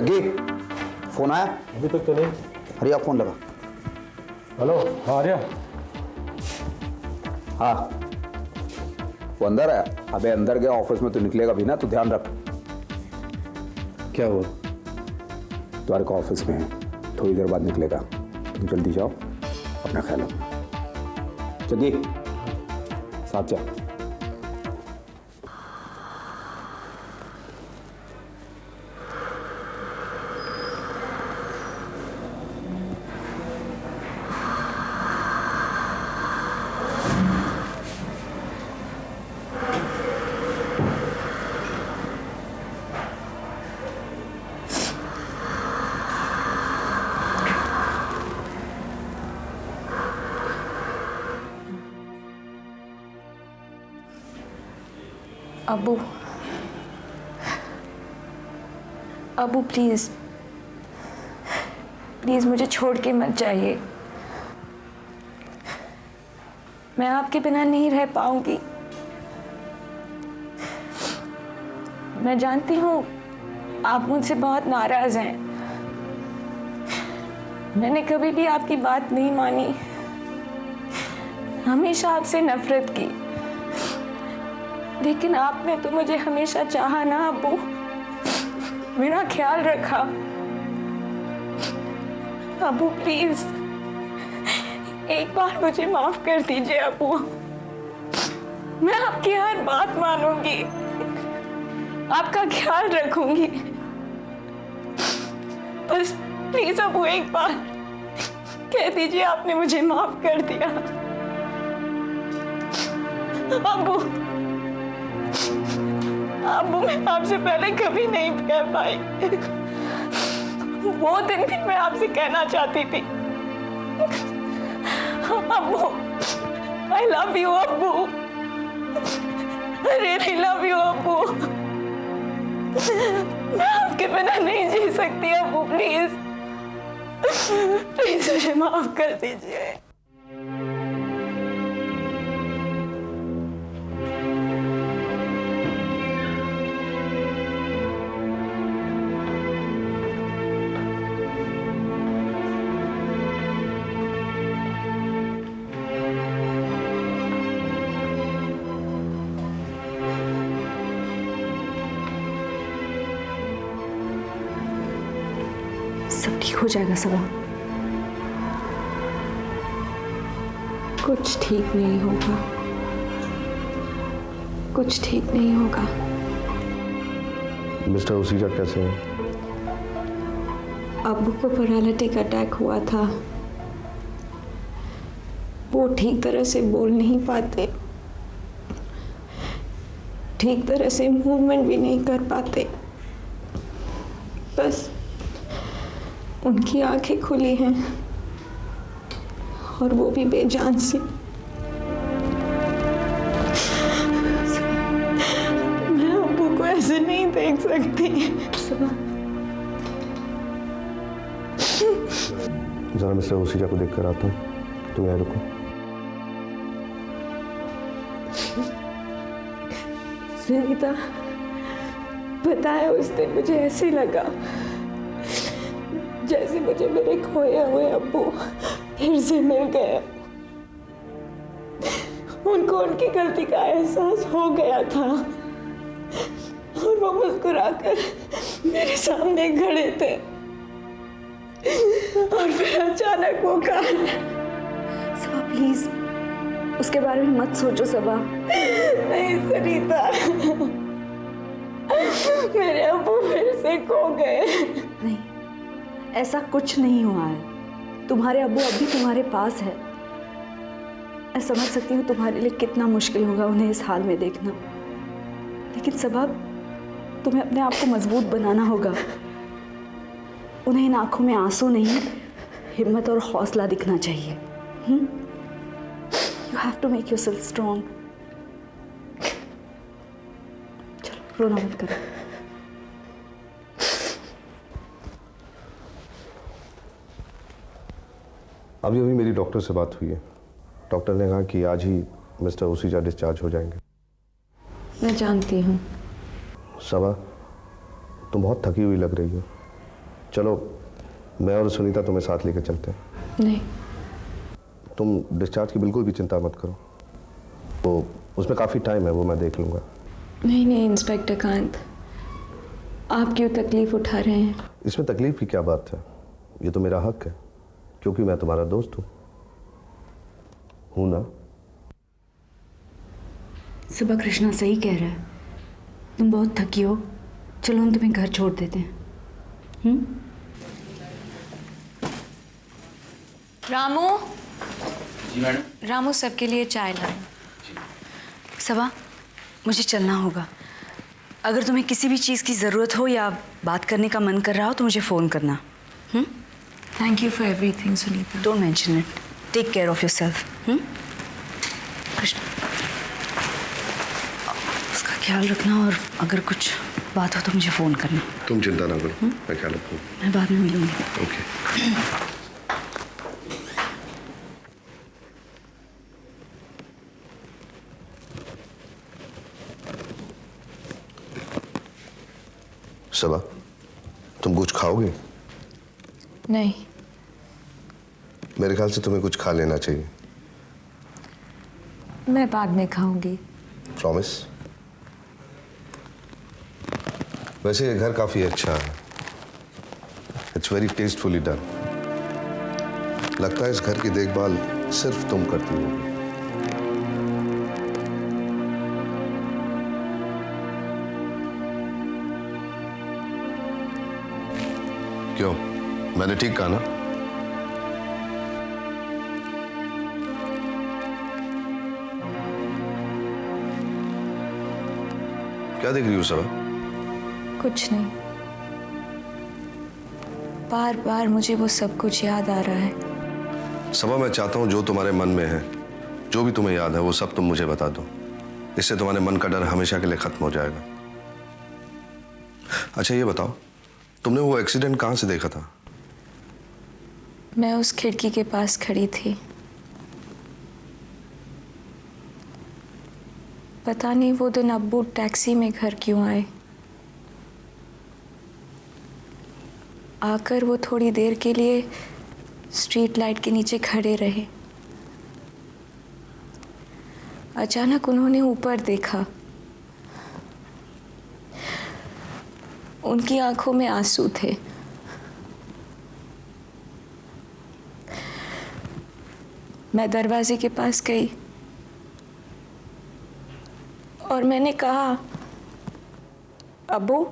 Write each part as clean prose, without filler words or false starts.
Jaggi, phone आया? अभी तक तो नहीं। रिया फोन लगा। हेलो, हाँ आर्या। हाँ, वो अंदर है। अबे अंदर गया, ऑफिस में तो निकलेगा भी ना, तो ध्यान रख। क्या हुआ? तुम्हारे को ऑफिस में है, थोड़ी देर बाद निकलेगा। तुम जल्दी जाओ, अपना ख्याल रखना। जग्गी, साथ जा। अबू, अबू प्लीज प्लीज मुझे छोड़ के मत जाइए। मैं आपके बिना नहीं रह पाऊंगी। मैं जानती हूँ आप मुझसे बहुत नाराज हैं। मैंने कभी भी आपकी बात नहीं मानी, हमेशा आपसे नफरत की, लेकिन आपने तो मुझे हमेशा चाहा ना अबू, मेरा ख्याल रखा। अबू प्लीज एक बार मुझे माफ कर दीजिए अबू, मैं आपकी हर बात मानूंगी, आपका ख्याल रखूंगी। बस प्लीज अबू एक बार कह दीजिए आपने मुझे माफ कर दिया। अबू, अबू मैं आपसे पहले कभी नहीं कह पाई, वो दिन भी मैं आपसे कहना चाहती थी। Abu, I love you Abu, I really love you Abu, मैं आपके बिना नहीं जी सकती अबू, प्लीज प्लीज मुझे माफ कर दीजिए। सब ठीक हो जाएगा सबा। कुछ ठीक नहीं होगा, कुछ ठीक नहीं होगा। मिस्टर उसीजा कैसे हैं? अब्बू को पैरालिटिक अटैक हुआ था, वो ठीक तरह से बोल नहीं पाते, ठीक तरह से मूवमेंट भी नहीं कर पाते, बस उनकी आंखें खुली हैं और वो भी बेजान सी। मैं अब्बू को ऐसे नहीं देख सकती। जरा मिस्टर उसीजा को देख कर आता हूँ, तुम यहाँ रुको। सुनीता, बताया उस दिन मुझे ऐसे लगा जैसे मुझे मेरे खोए हुए अब्बू फिर से मिल गए। उनको उनकी गलती का एहसास हो गया था और वो मुस्कुराकर मेरे सामने खड़े थे और फिर अचानक वो कहा। सबा प्लीज उसके बारे में मत सोचो सबा। नहीं सुनीता, मेरे अब्बू फिर से खो गए। नहीं, ऐसा कुछ नहीं हुआ है। तुम्हारे अब्बू अभी तुम्हारे पास है। मैं समझ सकती हूँ तुम्हारे लिए कितना मुश्किल होगा उन्हें इस हाल में देखना, लेकिन सबब तुम्हें अपने आप को मजबूत बनाना होगा। उन्हें इन आंखों में आंसू नहीं, हिम्मत और हौसला दिखना चाहिए। You have to make yourself strong. चलो रोना मत करो। अभी अभी मेरी डॉक्टर से बात हुई है। डॉक्टर ने कहा कि आज ही मिस्टर उसीजा डिस्चार्ज हो जाएंगे। मैं जानती हूँ। सबा, तुम बहुत थकी हुई लग रही हो। चलो मैं और सुनीता तुम्हें साथ लेकर चलते हैं। नहीं, तुम डिस्चार्ज की बिल्कुल भी चिंता मत करो, वो उसमें काफ़ी टाइम है, वो मैं देख लूँगा। नहीं नहीं इंस्पेक्टर कांत, आप क्यों तकलीफ उठा रहे हैं? इसमें तकलीफ की क्या बात है, ये तो मेरा हक है, क्योंकि मैं तुम्हारा दोस्त हूँ ना। सुबह कृष्णा सही कह रहा है, तुम बहुत थकी हो, चलो हम तुम्हें घर छोड़ देते हैं। रामू। जी मैडम। रामू सबके लिए चाय लाओ। सबा, मुझे चलना होगा। अगर तुम्हें किसी भी चीज़ की ज़रूरत हो या बात करने का मन कर रहा हो तो मुझे फ़ोन करना। Thank you for everything Sunita. Don't mention it. Take care of yourself. Krishna, उसका ख्याल रखना और अगर कुछ बात हो तो मुझे फ़ोन करना। तुम चिंता ना करो, मैं ख्याल रखूँ। मैं बाद में मिलूंगी। ओके। सबा, तुम कुछ खाओगे? नहीं, मेरे ख्याल से तुम्हें कुछ खा लेना चाहिए। मैं बाद में खाऊंगी। प्रॉमिस? वैसे ये घर काफी अच्छा है, इट्स वेरी टेस्टफुली डन। लगता है इस घर की देखभाल सिर्फ तुम करती होगी। क्यों, मैंने ठीक कहा ना? क्या देख रही हो सबा? कुछ नहीं, बार बार मुझे वो सब कुछ याद आ रहा है। सबा, मैं चाहता हूं जो तुम्हारे मन में है, जो भी तुम्हें याद है, वो सब तुम मुझे बता दो। इससे तुम्हारे मन का डर हमेशा के लिए खत्म हो जाएगा। अच्छा ये बताओ, तुमने वो एक्सीडेंट कहां से देखा था? मैं उस खिड़की के पास खड़ी थी। पता नहीं वो दिन अब्बू टैक्सी में घर क्यों आए। आकर वो थोड़ी देर के लिए स्ट्रीट लाइट के नीचे खड़े रहे। अचानक उन्होंने ऊपर देखा। उनकी आंखों में आंसू थे। मैं दरवाजे के पास गई और मैंने कहा, अब्बू,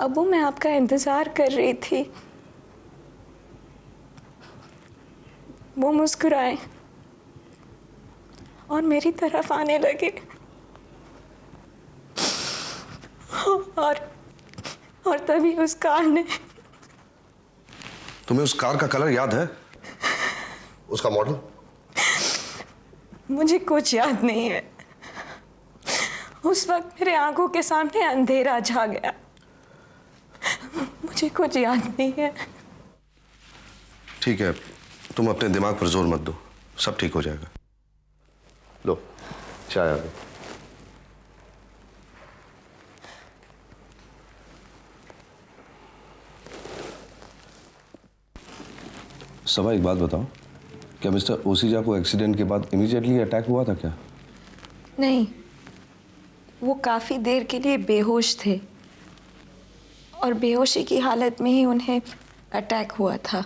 अब्बू मैं आपका इंतज़ार कर रही थी। वो मुस्कुराए और मेरी तरफ आने लगे और तभी उस कार ने। तुम्हें उस कार का कलर याद है? उसका मॉडल? मुझे कुछ याद नहीं है। उस वक्त मेरे आंखों के सामने अंधेरा छा गया। मुझे कुछ याद नहीं है। ठीक है, तुम अपने दिमाग पर जोर मत दो, सब ठीक हो जाएगा। लो चाय आ गई। सबा एक बात बताओ, क्या मिस्टर ओसीजा को एक्सीडेंट के बाद इमीडिएटली अटैक हुआ था क्या? नहीं, वो काफ़ी देर के लिए बेहोश थे और बेहोशी की हालत में ही उन्हें अटैक हुआ था।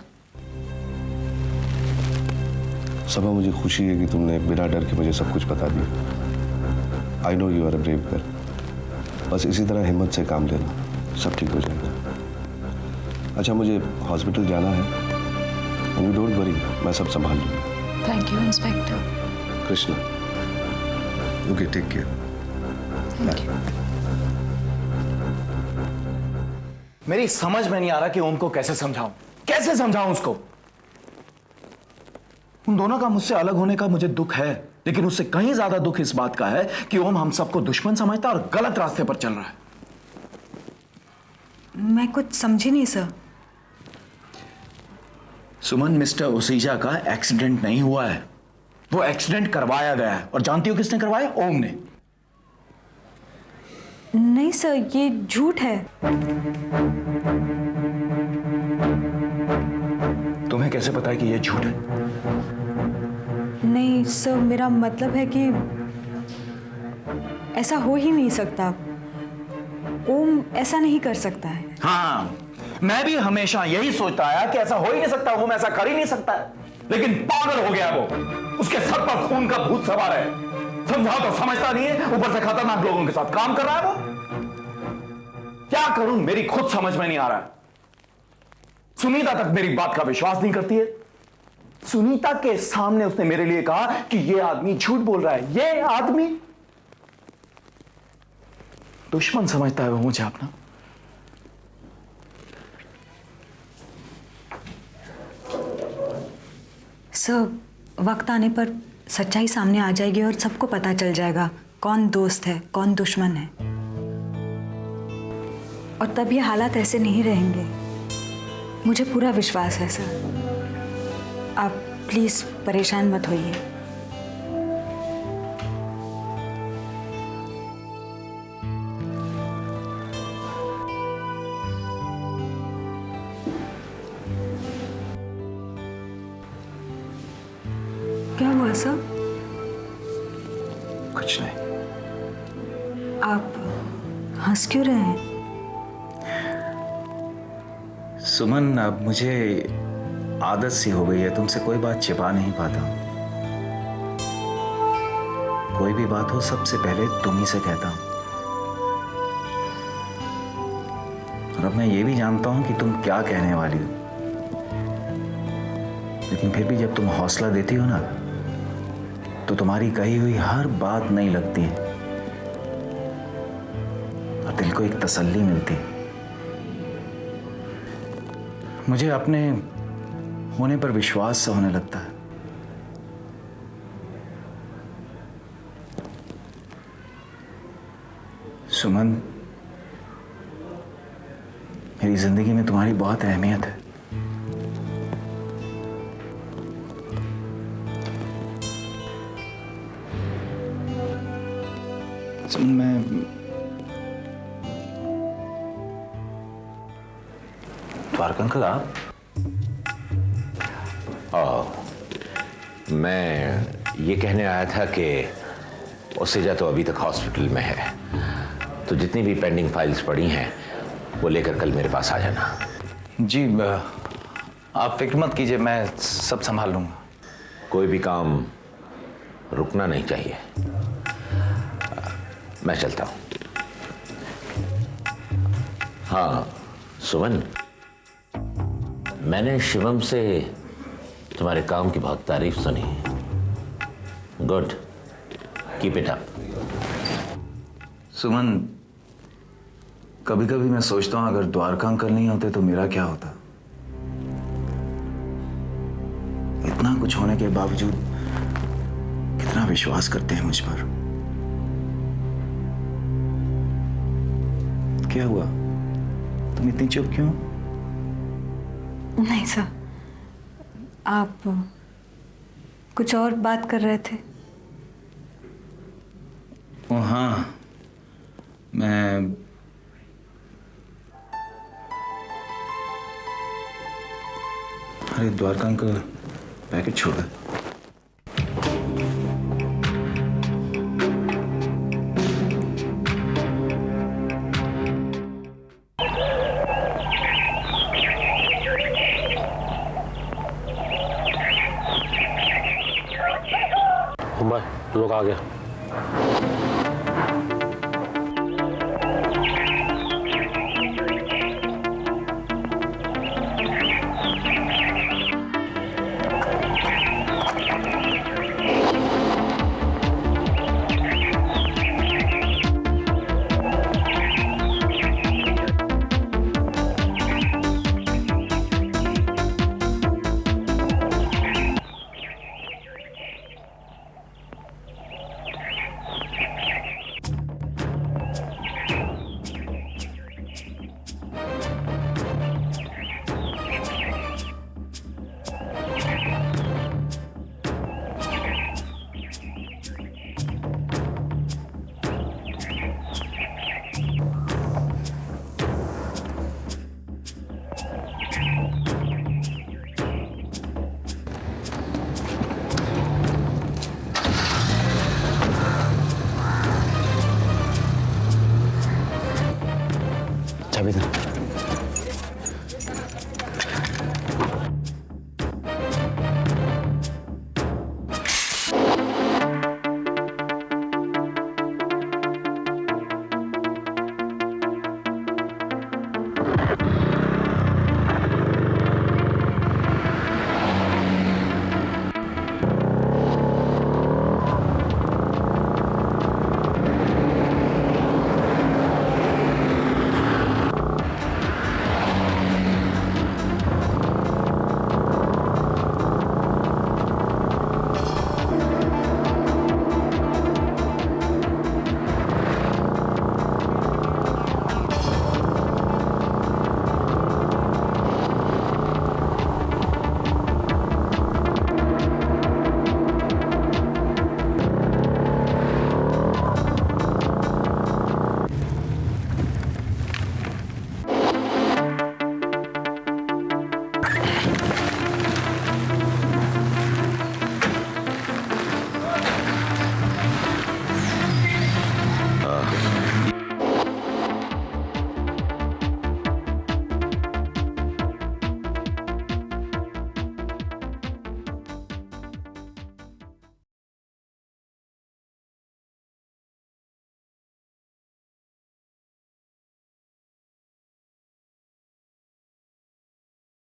सबा, मुझे खुशी है कि तुमने बिना डर के मुझे सब कुछ बता दिया। I know you are a brave girl. बस इसी तरह हिम्मत से काम लेना, सब ठीक हो जाएगा। अच्छा, मुझे हॉस्पिटल जाना है। एंड यू डोंट वरी, मैं सब संभाल लूंगा। Thank you inspector. Krishna, okay, take care. Thank you. मेरी समझ में नहीं आ रहा कि ओम को कैसे समझाऊं उसको। उन दोनों का मुझसे अलग होने का मुझे दुख है, लेकिन उससे कहीं ज्यादा दुख इस बात का है कि ओम हम सबको दुश्मन समझता और गलत रास्ते पर चल रहा है। मैं कुछ समझी नहीं सर। सुमन, मिस्टर ओसीजा का एक्सीडेंट नहीं हुआ है, वो एक्सीडेंट करवाया गया है। और जानती हो किसने करवाया? ओम ने। नहीं सर, ये झूठ है। तुम्हें कैसे पता है कि ये झूठ है? नहीं सर, मेरा मतलब है कि ऐसा हो ही नहीं सकता। ओम ऐसा नहीं कर सकता है। हाँ, मैं भी हमेशा यही सोचता आया कि ऐसा हो ही नहीं सकता, ओम ऐसा कर ही नहीं सकता है। लेकिन पागल हो गया वो, उसके सर पर खून का भूत सवार है। समझा तो समझता नहीं है, ऊपर से खतरनाक लोगों के साथ काम कर रहा है वो। क्या करूं, मेरी खुद समझ में नहीं आ रहा है। सुनीता तक मेरी बात का विश्वास नहीं करती है। सुनीता के सामने उसने मेरे लिए कहा कि ये आदमी झूठ बोल रहा है। ये आदमी दुश्मन समझता है वो मुझे अपना। सर, वक्त आने पर सच्चाई सामने आ जाएगी और सबको पता चल जाएगा कौन दोस्त है कौन दुश्मन है। और तब ये हालात ऐसे नहीं रहेंगे, मुझे पूरा विश्वास है सर। आप प्लीज परेशान मत होइए। क्या हुआ सर? कुछ नहीं। आप हंस क्यों रहे हैं? सुमन, अब मुझे आदत सी हो गई है, तुमसे कोई बात छिपा नहीं पाता। कोई भी बात हो सबसे पहले तुम ही से कहता हूं। और अब मैं ये भी जानता हूं कि तुम क्या कहने वाली हो, लेकिन फिर भी जब तुम हौसला देती हो ना, तो तुम्हारी कही हुई हर बात नहीं लगती है और दिल को एक तसल्ली मिलती है। मुझे अपने होने पर विश्वास सा होने लगता है। सुमन, मेरी जिंदगी में तुम्हारी बहुत अहमियत है। सुमन, द्वारका अंकल, आप? मैं ये कहने आया था कि उससे तो अभी तक हॉस्पिटल में है, तो जितनी भी पेंडिंग फाइल्स पड़ी हैं वो लेकर कल मेरे पास आ जाना। जी, आप फिक्र मत कीजिए, मैं सब संभाल लूंगा। कोई भी काम रुकना नहीं चाहिए। मैं चलता हूँ। हाँ सुमन, मैंने शिवम से तुम्हारे काम की बहुत तारीफ सुनी। Good, keep it up. Suman, कभी कभी मैं सोचता हूं अगर द्वारका अंकल नहीं होते तो मेरा क्या होता। इतना कुछ होने के बावजूद कितना विश्वास करते हैं मुझ पर। क्या हुआ, तुम इतनी चुप क्यों? नहीं सर, आप कुछ और बात कर रहे थे। ओ हाँ, मैं अरे द्वारका अंकल पैकेट छोड़ दे। लोग आ गया।